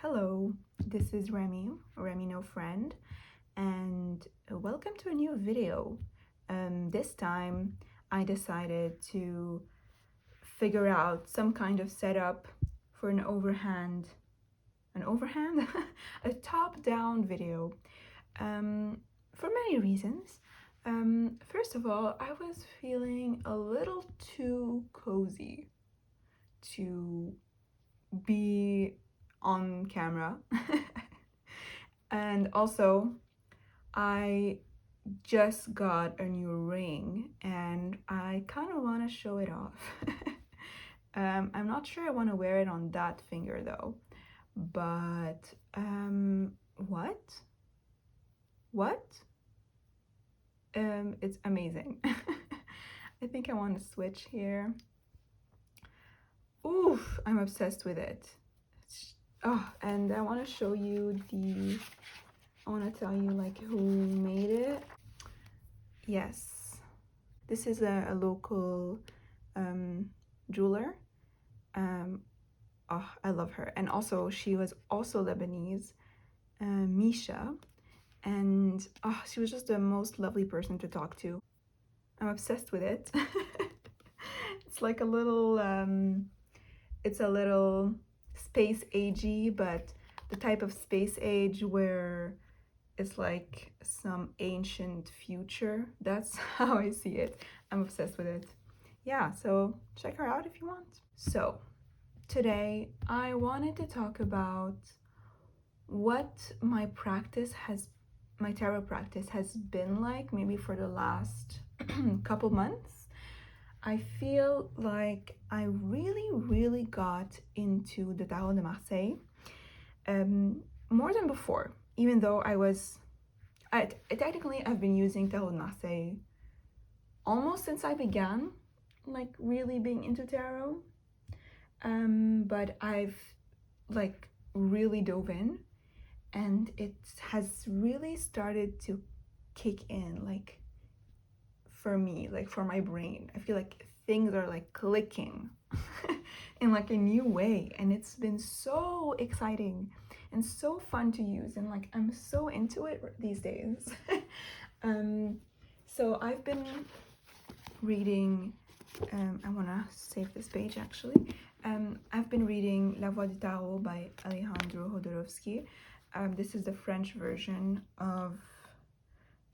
Hello, this is Remi No Friend, and welcome to a new video. This time I decided to figure out some kind of setup for an overhand, a top-down video, for many reasons. First of all, I was feeling a little too cozy to be on camera. And also, I just got a new ring and I kind of want to show it off. I'm not sure I want to wear it on that finger though. But what? It's amazing. I think I want to switch here. Oof, I'm obsessed with it. And I want to show you I want to tell you like who made it. Yes, this is a local jeweler. I love her. And also she was also Lebanese, Misha. And she was just the most lovely person to talk to. I'm obsessed with it. It's like a little, it's a little space agey, but the type of space age where it's like some ancient future. That's how I see it. I'm obsessed with it. Yeah, so check her out if you want. So today I wanted to talk about what my tarot practice has been like, maybe for the last couple months. I feel like I really got into the Tarot de Marseille more than before, even though technically I've been using Tarot de Marseille almost since I began like really being into tarot, but I've like really dove in and it has really started to kick in, like for me, like for my brain. I feel like things are like clicking in like a new way, and it's been so exciting and so fun to use, and like I'm so into it these days. So I've been reading, I want to save this page actually. I've been reading La Voix du Tarot by Alejandro Jodorowsky. This is the French version of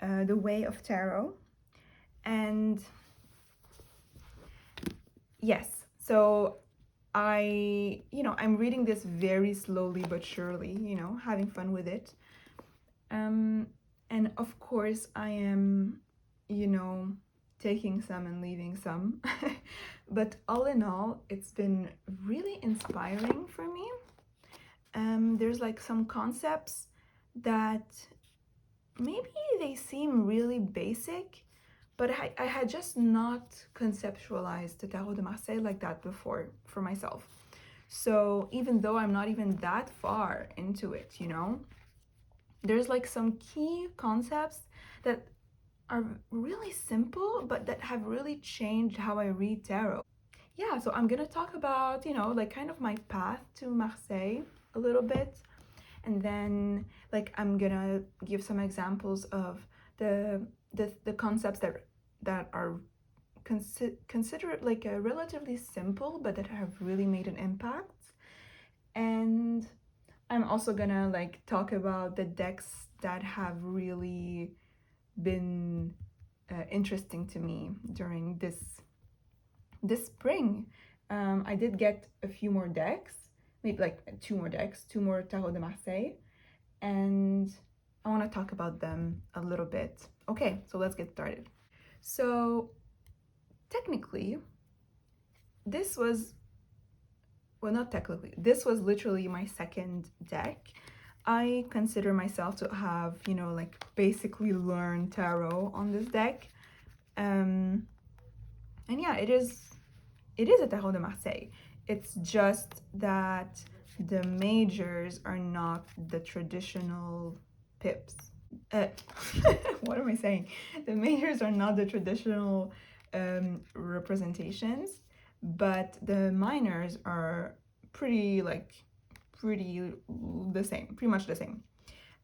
The Way of Tarot. And yes, so I'm reading this very slowly but surely, having fun with it. And of course I am, taking some and leaving some. But all in all, it's been really inspiring for me. There's like some concepts that maybe they seem really basic, but I had just not conceptualized the Tarot de Marseille like that before for myself. So even though I'm not even that far into it, there's like some key concepts that are really simple, but that have really changed how I read tarot. Yeah, so I'm gonna talk about, like kind of my path to Marseille a little bit. And then like I'm gonna give some examples of the concepts that are considered like a relatively simple, but that have really made an impact. And I'm also gonna like talk about the decks that have really been interesting to me during this spring. I did get a few more decks, maybe like two more Tarot de Marseille, and I want to talk about them a little bit. Okay, so let's get started. So technically, this was literally my second deck. I consider myself to have, like basically learned tarot on this deck. And yeah, it is a Tarot de Marseille. It's just that the majors are not the traditional pips. What am I saying? The majors are not the traditional representations, but the minors are pretty pretty much the same.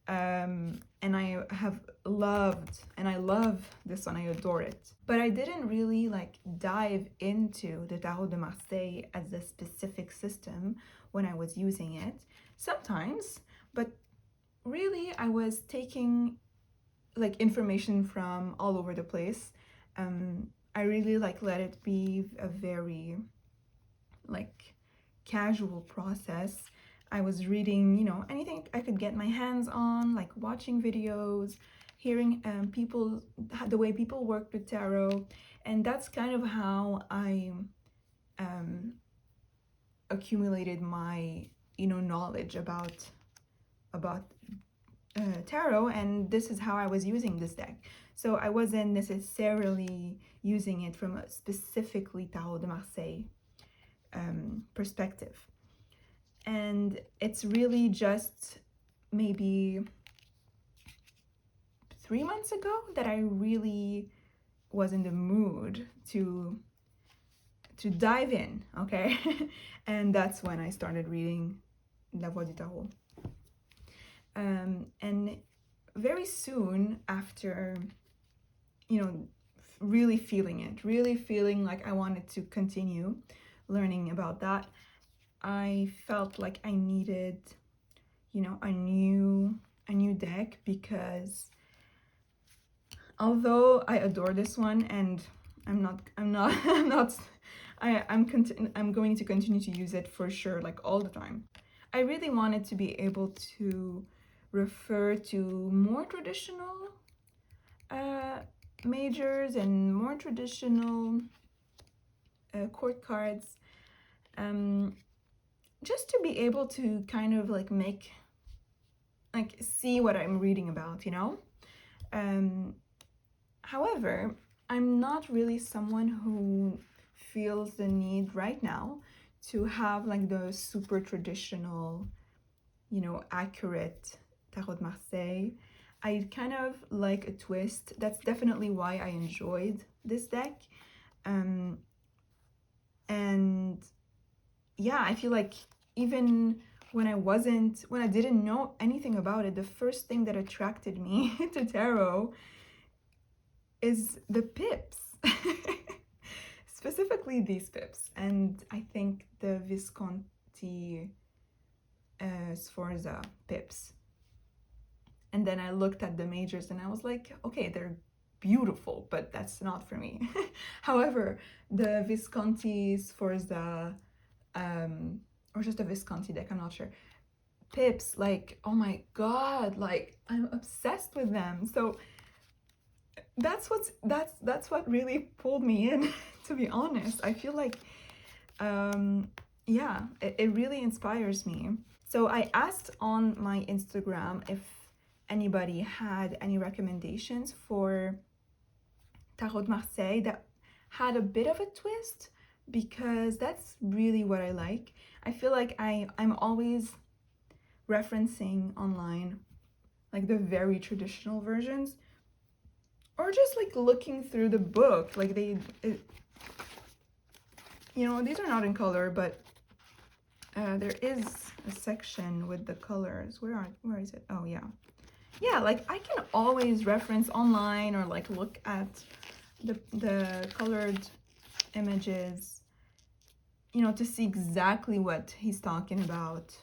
And I have loved, and I love this one, I adore it. But I didn't really like dive into the Tarot de Marseille as a specific system when I was using it. Sometimes, but really I was taking like information from all over the place. I really like let it be a very like casual process. I was reading, you know, anything I could get my hands on, like watching videos, hearing people, the way people work with tarot, and that's kind of how I accumulated my, you know, knowledge about tarot, and this is how I was using this deck. So I wasn't necessarily using it from a specifically Tarot de Marseille perspective. And it's really just maybe 3 months ago that I really was in the mood to dive in, okay? And that's when I started reading La Voix du Tarot. And very soon after, you know, really feeling like I wanted to continue learning about that, I felt like I needed, you know, a new deck, because although I adore this one, and I'm going to continue to use it for sure, like all the time, I really wanted to be able to refer to more traditional majors and more traditional court cards, just to be able to kind of like see what I'm reading about, you know? However, I'm not really someone who feels the need right now to have like the super traditional, you know, accurate Tarot de Marseille. I kind of like a twist. That's definitely why I enjoyed this deck. And yeah, I feel like even when I didn't know anything about it, the first thing that attracted me to tarot is the pips. Specifically these pips. And I think the Visconti Sforza pips. And then I looked at the majors and I was like, okay, they're beautiful, but that's not for me. However, the Visconti Sforza, or just a Visconti deck, I'm not sure, pips, like, oh my god, like I'm obsessed with them. So that's what really pulled me in, to be honest. I feel like yeah, it really inspires me. So I asked on my Instagram if anybody had any recommendations for Tarot de Marseille that had a bit of a twist, because that's really what I like. I feel like I'm always referencing online like the very traditional versions, or just like looking through the book, like you know, these are not in color, but there is a section with the colors. Where is it? Oh yeah, like I can always reference online or like look at the colored images, you know, to see exactly what he's talking about.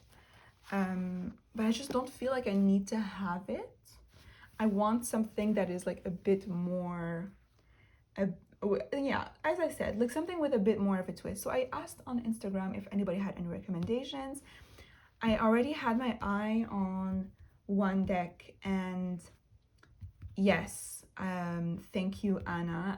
But I just don't feel like I need to have it. I want something that is like a bit more, yeah, as I said, like something with a bit more of a twist. So I asked on Instagram if anybody had any recommendations. I already had my eye on one deck, and yes, thank you, Anna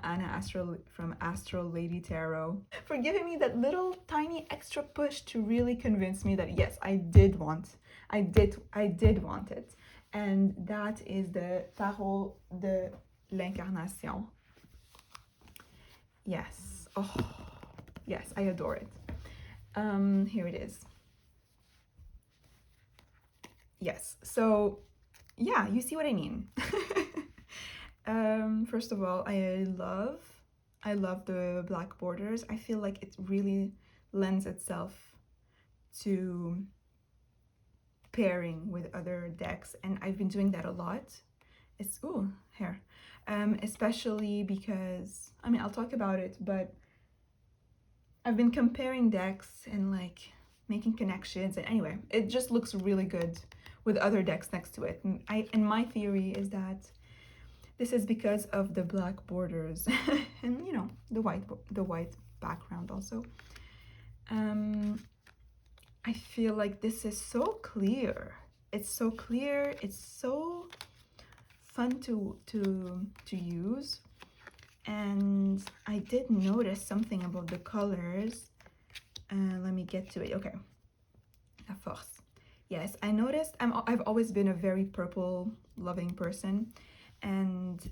from Astral Lady Tarot, for giving me that little tiny extra push to really convince me that yes, I did want it. And that is the Tarot de l'Incarnation. Yes. Oh, yes, I adore it. Here it is. Yes. So, yeah, you see what I mean. First of all, I love the black borders. I feel like it really lends itself to pairing with other decks, and I've been doing that a lot. It's hair, especially because, I mean, I'll talk about it, but I've been comparing decks and like making connections, and anyway, it just looks really good with other decks next to it. And my theory is that this is because of the black borders and you know the white background also. I feel like this is so clear. It's so clear. It's so fun to use. And I did notice something about the colors. Let me get to it. Okay. La force. Yes, I noticed. I've always been a very purple loving person, and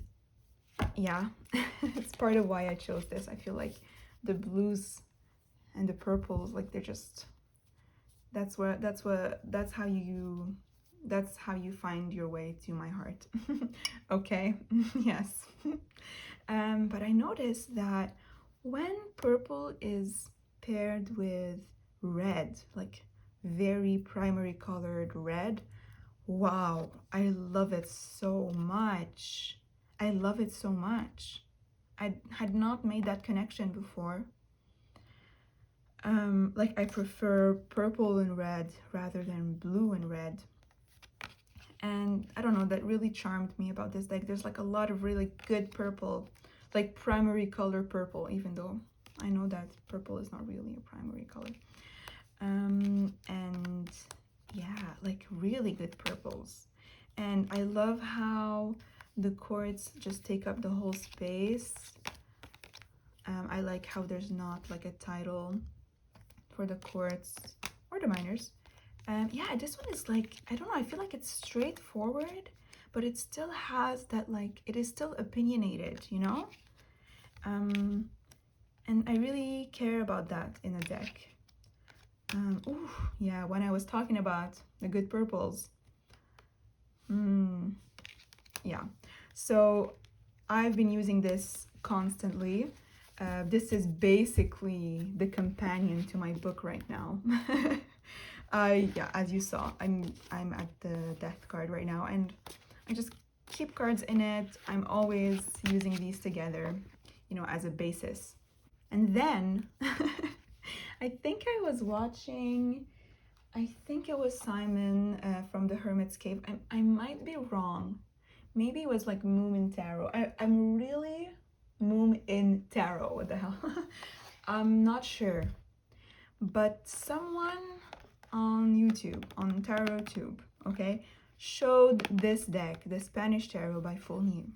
yeah, it's part of why I chose this. I feel like the blues and the purples, like they're just, that's how you find your way to my heart. Okay. Yes. But I noticed that when purple is paired with red, like very primary colored red, wow, I love it so much. I love it so much. I had not made that connection before. Like I prefer purple and red rather than blue and red. And I don't know, that really charmed me about this deck. There's like a lot of really good purple, like primary color purple, even though I know that purple is not really a primary color. And yeah, like really good purples. And I love how the chords just take up the whole space. I like how there's not like a title for the chords or the minors. Yeah, this one is like, I don't know, I feel like it's straightforward, but it still has that, like, it is still opinionated, you know? And I really care about that in a deck. Yeah, when I was talking about the good purples. Yeah, so I've been using this constantly. This is basically the companion to my book right now. Yeah, as you saw, I'm at the death card right now, and I just keep cards in it. I'm always using these together, you know, as a basis. And then I think I was watching, I think it was Simon from the Hermit's Cave. I might be wrong. Maybe it was like Moon in Tarot. I'm really Moon in Tarot. What the hell? I'm not sure. But someone on YouTube, on TarotTube, okay, showed this deck, the Spanish Tarot by Full Moon.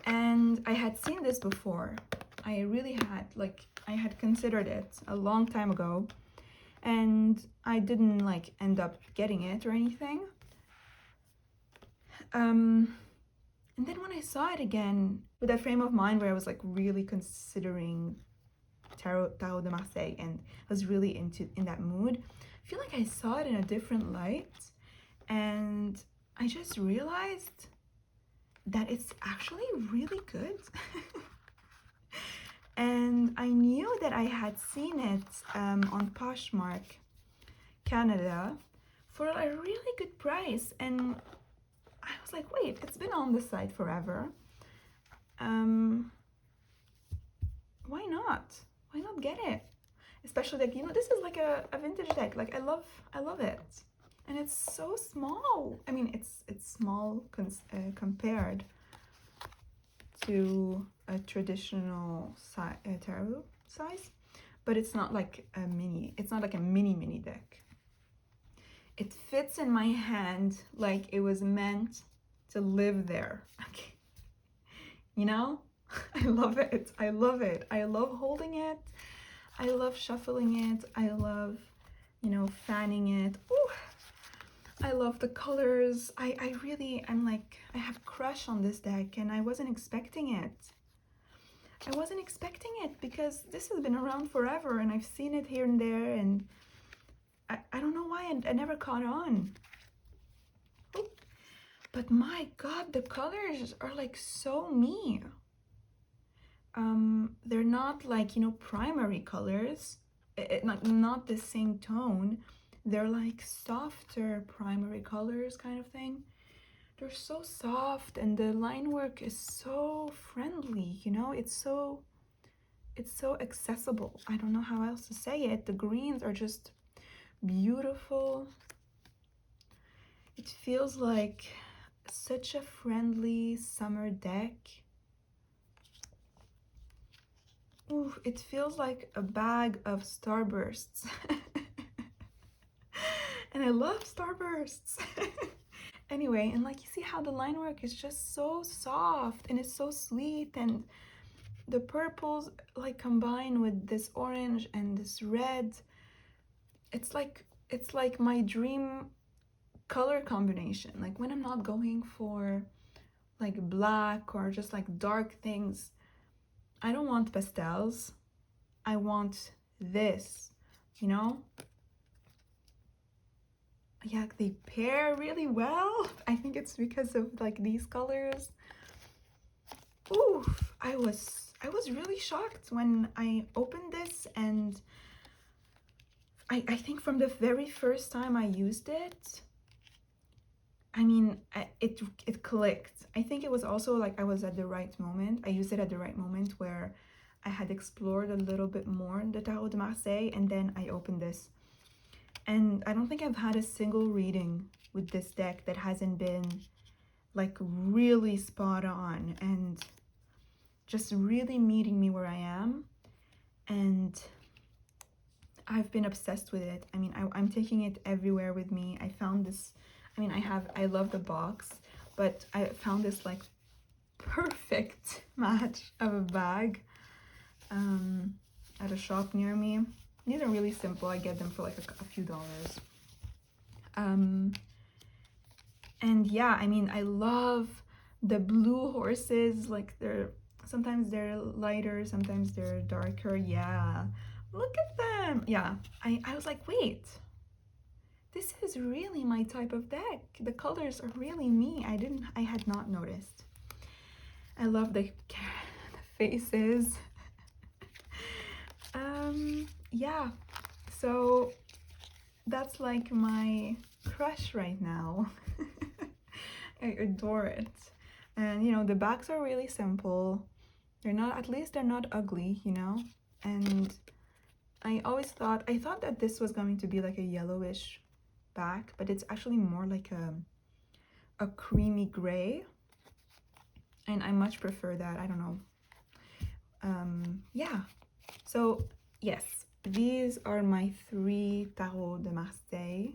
And I had seen this before. I really had, like, I had considered it a long time ago, and I didn't like end up getting it or anything. And then when I saw it again with that frame of mind where I was like really considering Tarot de Marseille and was really in that mood, I feel like I saw it in a different light, and I just realized that it's actually really good. And I knew that I had seen it on Poshmark Canada for a really good price, and I was like, wait, it's been on the site forever. Why not? Why not get it? Especially like, you know, this is like a vintage deck. Like I love it, and it's so small. I mean, it's small compared to a traditional tarot size, but it's not like a mini. It's not like a mini deck. It fits in my hand like it was meant to live there. Okay. You know, I love it. I love it. I love holding it. I love shuffling it. I love, you know, fanning it. Ooh, I love the colors. I'm like, I have a crush on this deck, and I wasn't expecting it. I wasn't expecting it because this has been around forever, and I've seen it here and there, and I don't know why I never caught on. Ooh. But my God, the colors are like so me. They're not like, you know, primary colors, not the same tone. They're like softer primary colors kind of thing. They're so soft, and the line work is so friendly, you know? It's so accessible. I don't know how else to say it. The greens are just beautiful. It feels like such a friendly summer deck. Ooh, it feels like a bag of starbursts. And I love starbursts. Anyway, and like you see how the line work is just so soft and it's so sweet, and the purples like combine with this orange and this red. It's like my dream color combination. Like when I'm not going for like black or just like dark things, I don't want pastels. I want this, you know? Yeah, they pair really well. I think it's because of like these colors. Ooh, I was really shocked when I opened this, and I think from the very first time I used it, I mean, it clicked. I think it was also like I was at the right moment. I used it at the right moment where I had explored a little bit more the Tarot de Marseille, and then I opened this. And I don't think I've had a single reading with this deck that hasn't been like really spot on and just really meeting me where I am. And I've been obsessed with it. I mean, I'm taking it everywhere with me. I found this, I mean, I love the box, but I found this like perfect match of a bag at a shop near me. These are really simple. I get them for like a few dollars. And yeah, I mean, I love the blue horses. Like sometimes they're lighter, sometimes they're darker. Yeah, look at them. Yeah, I was like, wait, this is really my type of deck. The colors are really me. I had not noticed. I love the faces. Yeah, so that's like my crush right now. I adore it. And you know, the backs are really simple. They're not, at least they're not ugly, you know? And I thought that this was going to be like a yellowish back, but it's actually more like a creamy gray. And I much prefer that. I don't know. Yeah. So yes, these are my 3 Tarot de Marseille.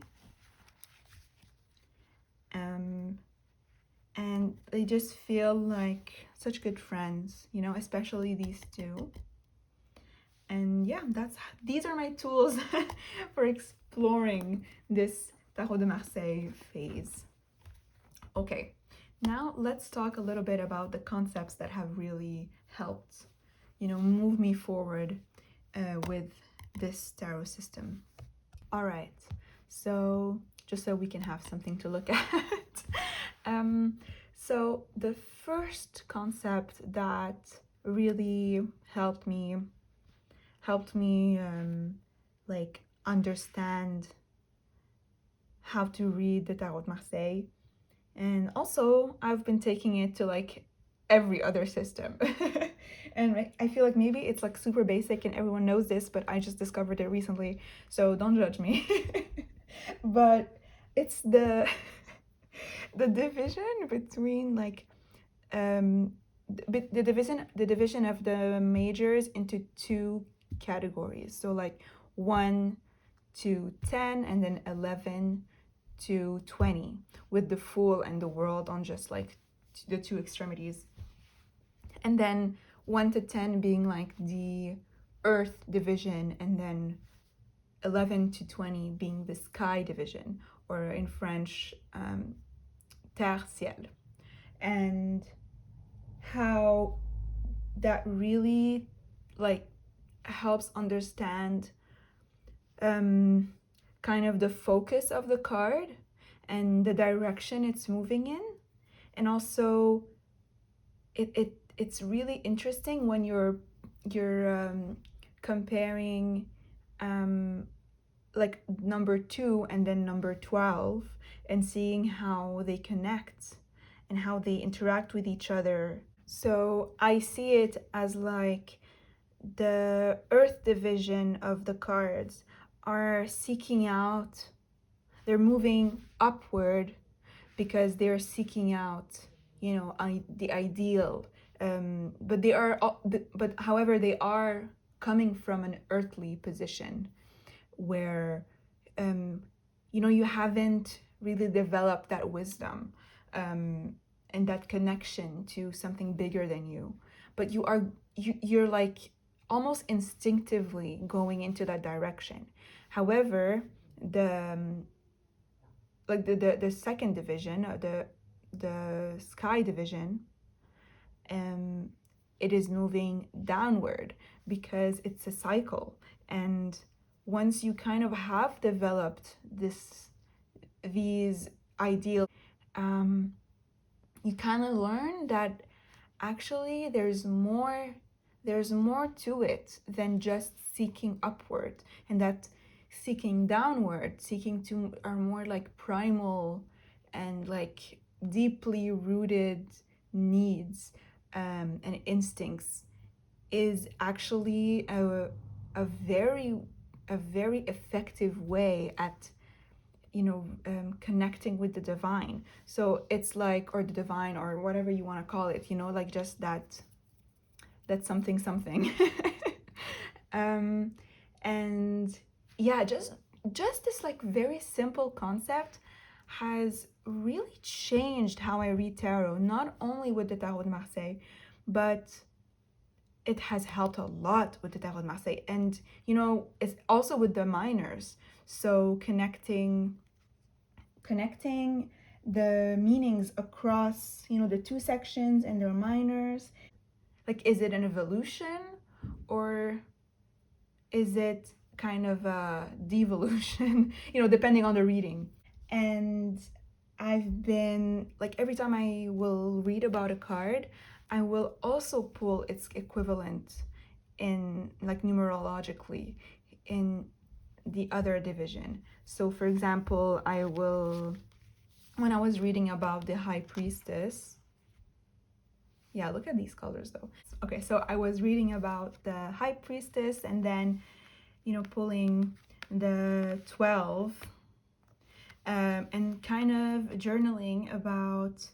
And they just feel like such good friends, you know, especially these two. And yeah, these are my tools for exploring this Tarot de Marseille phase. Okay, now let's talk a little bit about the concepts that have really helped, you know, move me forward with this tarot system. All right, so just so we can have something to look at. So the first concept that really helped me like understand how to read the Tarot de Marseille, and also I've been taking it to like every other system. And I feel like maybe it's like super basic and everyone knows this, but I just discovered it recently, so don't judge me. But it's the division between like the division of the majors into 2 categories. So like 1 to 10, and then 11 to 20, with the Fool and the World on just like the 2 extremities. And then 1 to 10 being like the Earth division, and then 11 to 20 being the Sky division, or in French, Terre Ciel. And how that really like helps understand kind of the focus of the card and the direction it's moving in. And also it's really interesting when you're comparing like number 2 and then number 12, and seeing how they connect and how they interact with each other. So I see it as like the earth division of the cards are seeking out, they're moving upward because they're seeking out, you know, the ideal. But they are, but however, they are coming from an earthly position where, you know, you haven't really developed that wisdom, and that connection to something bigger than you. But you're like almost instinctively going into that direction. However, the like the second division, the sky division, um it is moving downward because it's a cycle. And once you kind of have developed these ideal, you kind of learn that actually there's more to it than just seeking upward, and that seeking downward, seeking to are more like primal and like deeply rooted needs, and instincts, is actually a very a very effective way at, you know, connecting with the divine. So it's like, or the divine, or whatever you want to call it, you know, like just that something something. um and yeah, just this like very simple concept has really changed how I read tarot, not only with the Tarot de Marseille, but it has helped a lot with the Tarot de Marseille. And, you know, it's also with the minors. So connecting the meanings across, you know, the two sections and their minors. Like, is it an evolution, or is it kind of a devolution? You know, depending on the reading. And I've been like, every time I will read about a card, I will also pull its equivalent in like numerologically in the other division. So for example, I will, when I was reading about the high priestess, yeah, look at these colors though. Okay, so I was reading about the high priestess, and then, you know, pulling the 12, and kind of journaling about,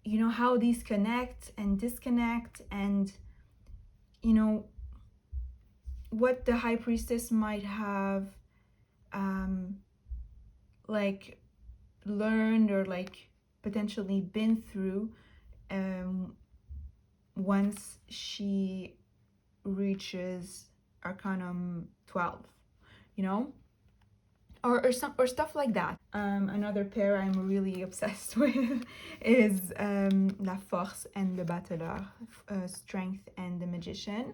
you know, how these connect and disconnect, and, you know, what the high priestess might have like learned, or like potentially been through, once she reaches Arcanum 12, you know, or some or stuff like that. Another pair I'm really obsessed with is La Force and the Battleur, Strength and the Magician.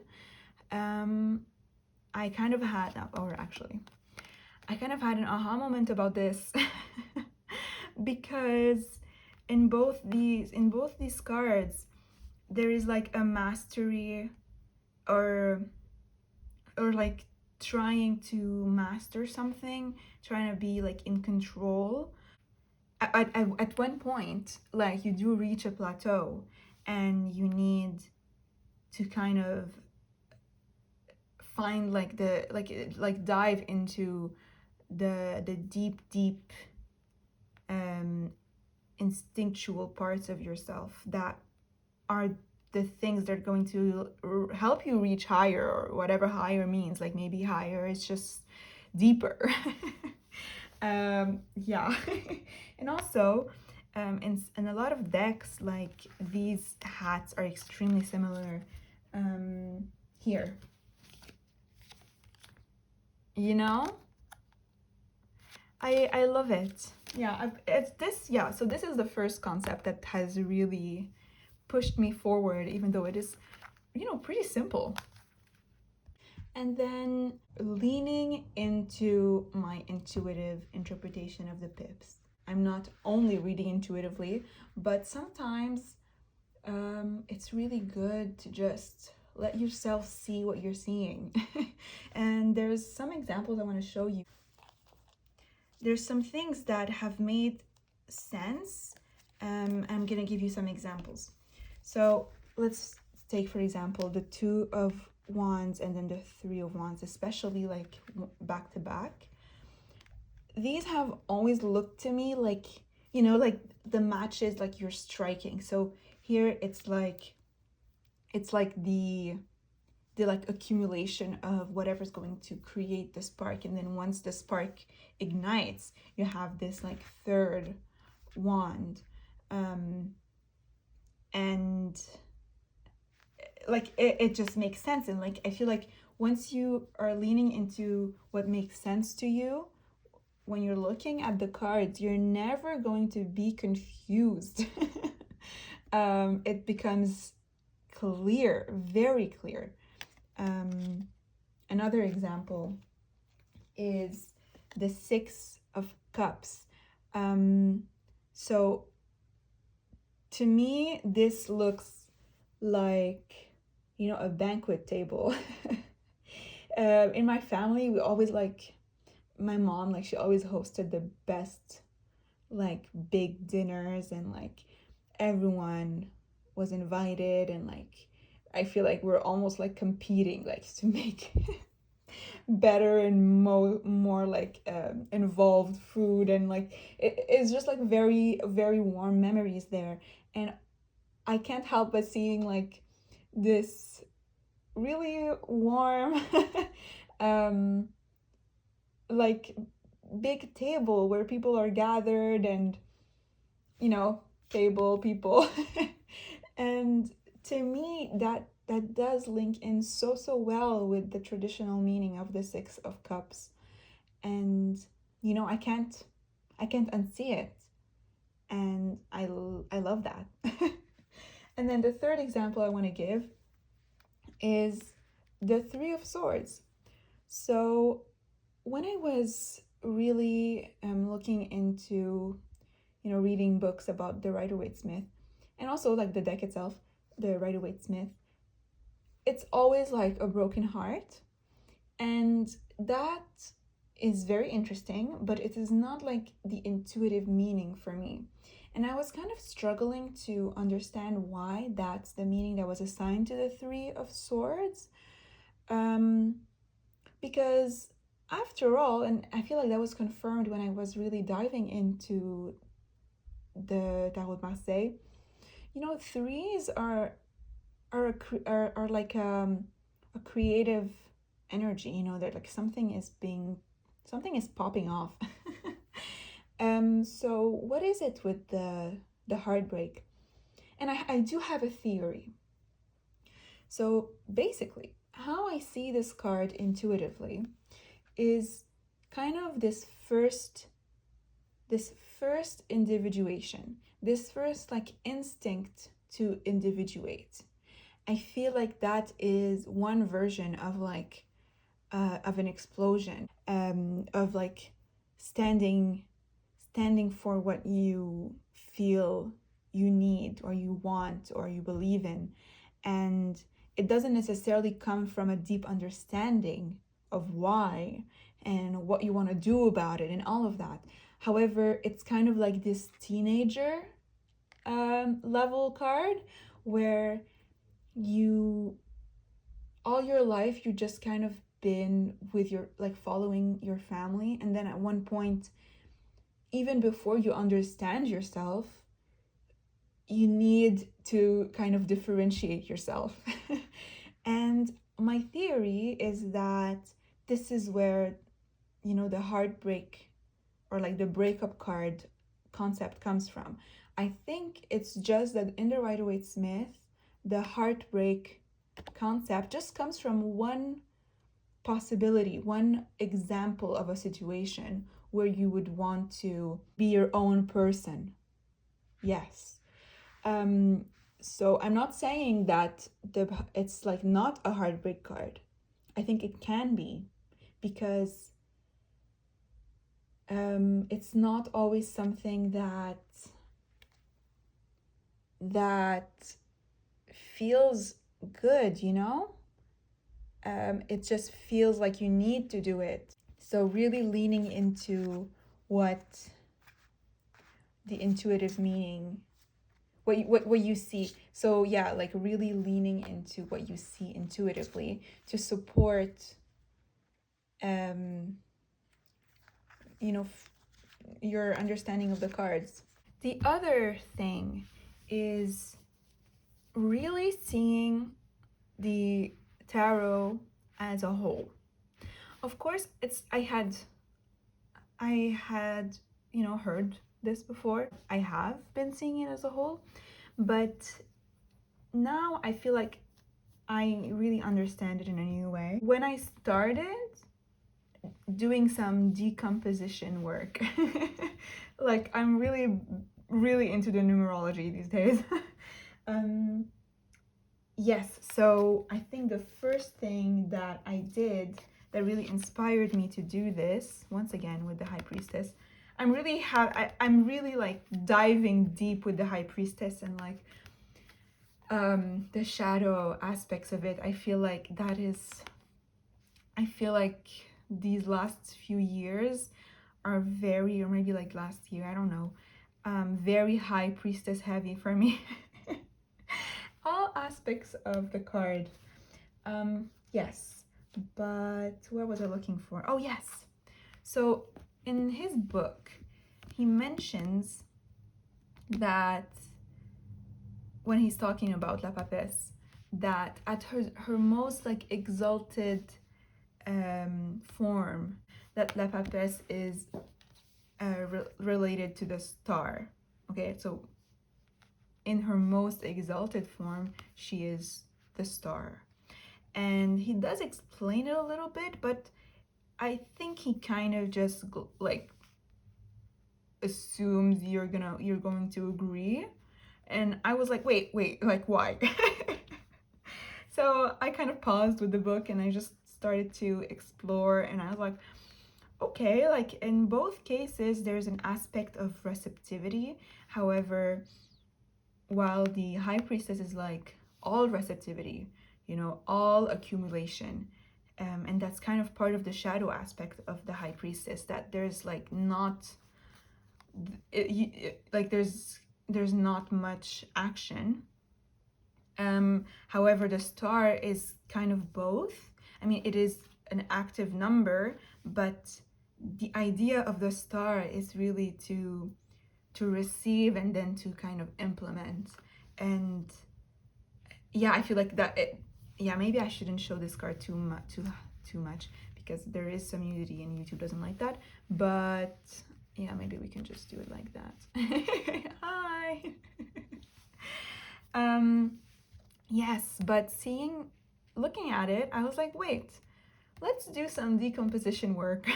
I kind of had, or actually, I kind of had an aha moment about this because in both these cards there is like a mastery, or like trying to master something, trying to be like in control. At one point, like, you do reach a plateau and you need to kind of find like the like dive into the deep instinctual parts of yourself that are the things that are going to help you reach higher, or whatever higher means. Like, maybe higher is just deeper. Yeah. And also, in a lot of decks, like, these hats are extremely similar. Here, you know, I love it. Yeah, it's this. Yeah, so this is the first concept that has really pushed me forward, even though it is, you know, pretty simple. And then leaning into my intuitive interpretation of the pips. I'm not only reading intuitively, but sometimes it's really good to just let yourself see what you're seeing. And there's some examples I want to show you. There's some things that have made sense. I'm gonna give you some examples. So let's take, for example, the Two of Wands and then the Three of Wands, especially like back to back. These have always looked to me like, you know, like the matches, like you're striking. So here it's like the like accumulation of whatever's going to create the spark, and then once the spark ignites, you have this like third wand, and like it just makes sense. And like I feel like once you are leaning into what makes sense to you when you're looking at the cards, you're never going to be confused. It becomes clear, very clear. Another example is the Six of Cups. So to me, this looks like, you know, a banquet table. In my family, we always like, my mom, like she always hosted the best like big dinners, and like everyone was invited, and like I feel like we're almost like competing like to make better and more like involved food, and like it's just like very very warm memories there. And I can't help but seeing like this really warm like big table where people are gathered, and you know, table people. And to me, that does link in so well with the traditional meaning of the Six of Cups. And you know, I can't unsee it, and I love that. And then the third example I want to give is the Three of Swords. So when I was really looking into, you know, reading books about the Rider-Waite-Smith, and also like the deck itself, the Rider-Waite-Smith, it's always like a broken heart. And that is very interesting, but it is not like the intuitive meaning for me. And I was kind of struggling to understand why that's the meaning that was assigned to the Three of Swords. Because after all, and I feel like that was confirmed when I was really diving into the Tarot de Marseille, you know, threes are like a creative energy. You know, that like something is popping off. So what is it with the heartbreak? And I do have a theory. So basically, how I see this card intuitively is kind of this first individuation, this first like instinct to individuate. I feel like that is one version of like of an explosion, of like standing for what you feel you need or you want or you believe in. And it doesn't necessarily come from a deep understanding of why and what you want to do about it and all of that. However, it's kind of like this teenager level card where you, all your life, you just kind of been with your, like following your family. And then at one point, even before you understand yourself, you need to kind of differentiate yourself. And my theory is that this is where, you know, the heartbreak or like the breakup card concept comes from. I think it's just that in the Rider-Waite-Smith, the heartbreak concept just comes from one possibility, one example of a situation where you would want to be your own person. Yes. So I'm not saying that it's like not a heartbreak card. I think it can be, because it's not always something that feels good, you know? It just feels like you need to do it. So really leaning into what the intuitive meaning, what you see. So yeah, like really leaning into what you see intuitively to support you know, your understanding of the cards. The other thing is really seeing the tarot as a whole. Of course, I had, you know, heard this before. I have been seeing it as a whole, but now I feel like I really understand it in a new way. When I started doing some decomposition work, like I'm really into the numerology these days. Yes, so I think the first thing that I did that really inspired me to do this, once again with the High Priestess, I'm really like diving deep with the High Priestess and like the shadow aspects of it. I feel like these last few years are very, or maybe like last year, I don't know, very High Priestess heavy for me. All aspects of the card. Yes, but what was I looking for? Oh, yes. So in his book, he mentions that when he's talking about La Papesse, that at her most like exalted form, that La Papesse is related to the star. Okay, so in her most exalted form, she is the star. And he does explain it a little bit, but I think he kind of just like assumes you're going to agree. And I was like, wait, like why? So I kind of paused with the book and I just started to explore, and I was like, okay, like in both cases there's an aspect of receptivity. However, while the High Priestess is like all receptivity, you know, all accumulation, and that's kind of part of the shadow aspect of the High Priestess, that there's like not like there's not much action. However, the star is kind of both. I mean, it is an active number, but the idea of the star is really to receive and then to kind of implement. And yeah, I feel like yeah, maybe I shouldn't show this card too much because there is some nudity and YouTube doesn't like that. But yeah, maybe we can just do it like that. Hi. Yes, but looking at it, I was like, wait, let's do some decomposition work.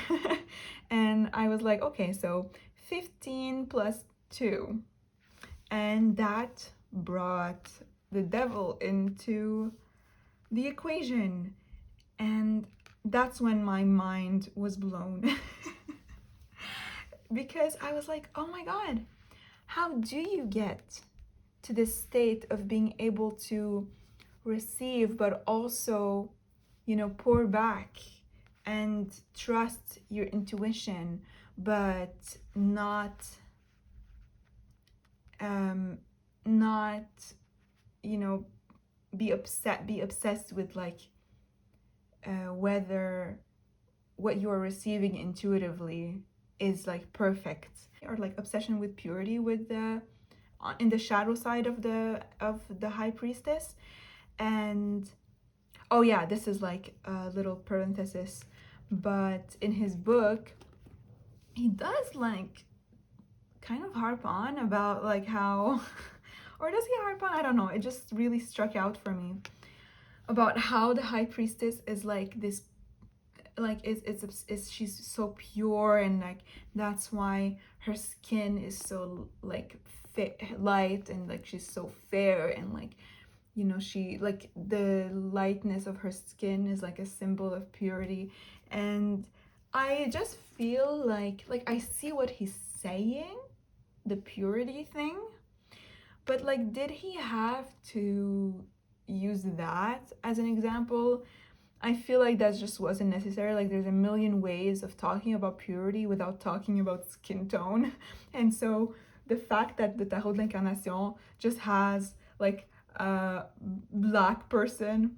And I was like, okay, so 15 plus 2. And that brought the devil into the equation. And that's when my mind was blown. Because I was like, oh my God, how do you get to this state of being able to receive, but also, you know, pour back and trust your intuition, but not, not, you know, be obsessed with like whether what you are receiving intuitively is like perfect, or like obsession with purity with the in the shadow side of the High Priestess. And oh yeah, this is like a little parenthesis, but in his book he does like kind of harp on about like how or does he harp on, I don't know, it just really struck out for me about how the High Priestess is like this, like it's she's so pure, and like that's why her skin is so like light, and like she's so fair, and like, you know, she like the lightness of her skin is like a symbol of purity. And I just feel like I see what he's saying, the purity thing, but like did he have to, use that as an example. I feel like that just wasn't necessary. Like there's a million ways of talking about purity without talking about skin tone. And so the fact that the Tarot de l'Incarnation just has like a black person,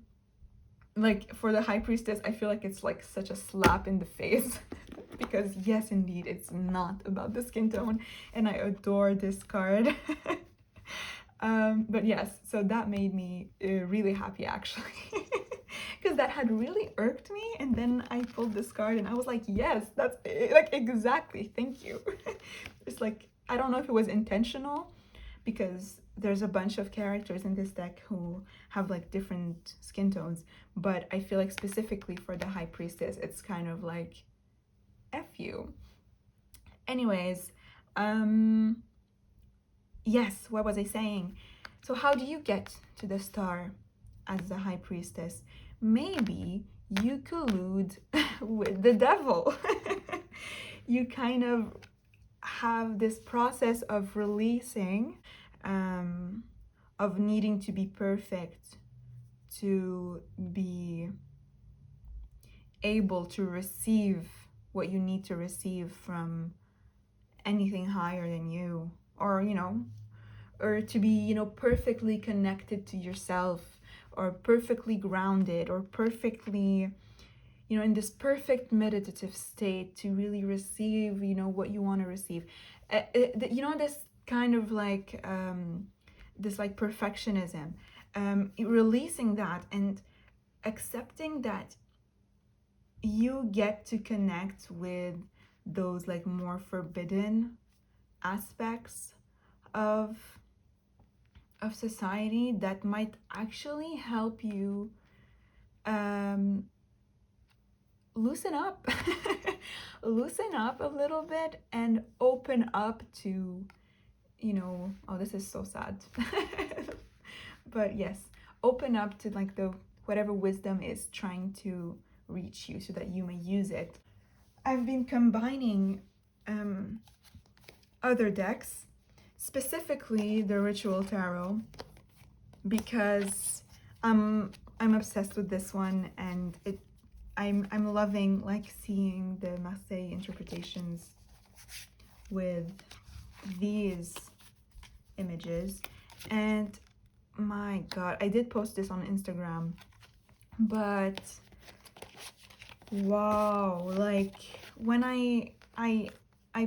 like for the High Priestess, I feel like it's like such a slap in the face. Because yes, indeed, it's not about the skin tone, and I adore this card. But yes, so that made me really happy actually. Because that had really irked me, and then I pulled this card and I was like, yes, that's like exactly, thank you. It's like, I don't know if it was intentional, because there's a bunch of characters in this deck who have like different skin tones, but I feel like specifically for the High Priestess, it's kind of like F you. Anyways, yes, what was I saying? So how do you get to the star as the High Priestess? Maybe you collude with the devil. You kind of have this process of releasing, of needing to be perfect to be able to receive what you need to receive from anything higher than you, or or to be perfectly connected to yourself, or perfectly grounded, or perfectly in this perfect meditative state to really receive what you want to receive. This kind of like this like perfectionism, releasing that and accepting that you get to connect with those like more forbidden aspects of society that might actually help you loosen up. Loosen up a little bit and open up to oh, this is so sad. But yes, open up to like the whatever wisdom is trying to reach you so that you may use it. I've been combining other decks, specifically the Ritual Tarot, because I'm obsessed with this one, and I'm loving like seeing the Marseille interpretations with these images. And my god, I did post this on Instagram, but wow, like when I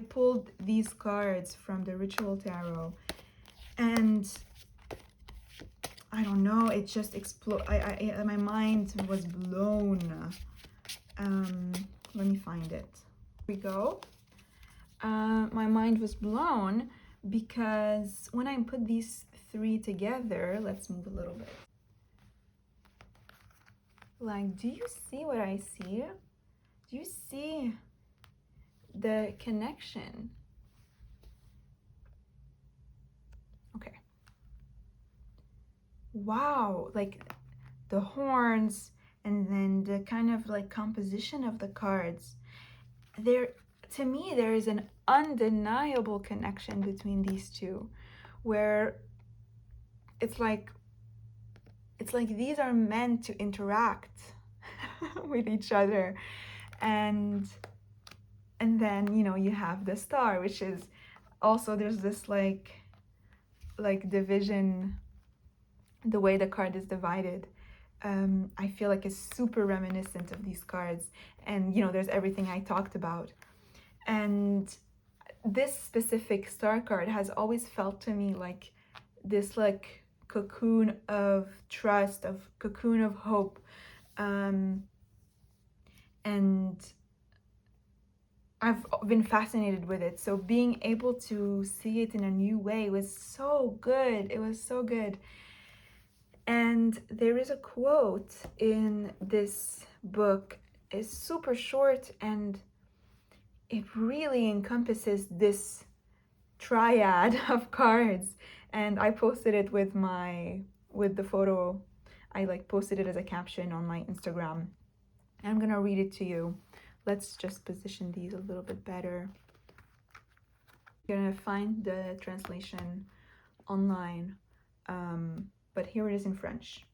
pulled these cards from the Ritual Tarot, and I don't know, it just exploded. My mind was blown. Let me find it. Here we go. My mind was blown because when I put these three together, let's move a little bit. Like, do you see what I see? Do you see the connection? Okay. Wow, like the horns and then the kind of like composition of the cards. To me, there is an undeniable connection between these two, where it's like these are meant to interact with each other. And then you have the star, which is also, there's this like division, the way the card is divided. I feel like it's super reminiscent of these cards, and there's everything I talked about. And this specific star card has always felt to me like this like cocoon of trust, of cocoon of hope, and I've been fascinated with it. So being able to see it in a new way was so good. It was so good. And there is a quote in this book. It's super short, and it really encompasses this triad of cards. And I posted it with the photo. I like posted it as a caption on my Instagram. I'm gonna read it to you. Let's just position these a little bit better. You're gonna find the translation online, but here it is in French.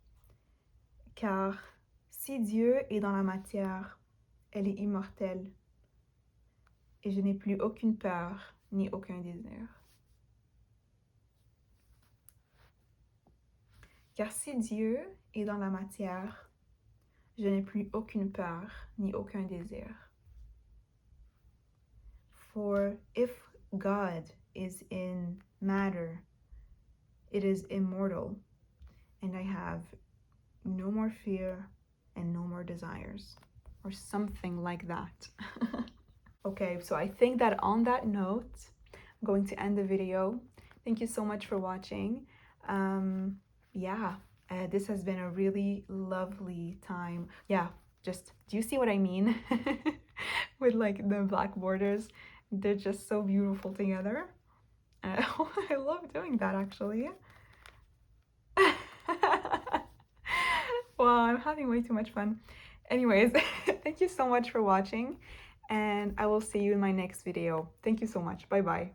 Car si Dieu est dans la matière, elle est immortelle. Et je n'ai plus aucune peur ni aucun désir. Car si Dieu est dans la matière, je n'ai plus aucune peur ni aucun désir. For if God is in matter, it is immortal, and I have no more fear and no more desires, or something like that. Okay, so I think that on that note, I'm going to end the video. Thank you so much for watching. This has been a really lovely time. Yeah, just, do you see what I mean? With like the black borders, they're just so beautiful together. I love doing that actually. Well, I'm having way too much fun. Anyways, thank you so much for watching, and I will see you in my next video. Thank you so much. Bye bye.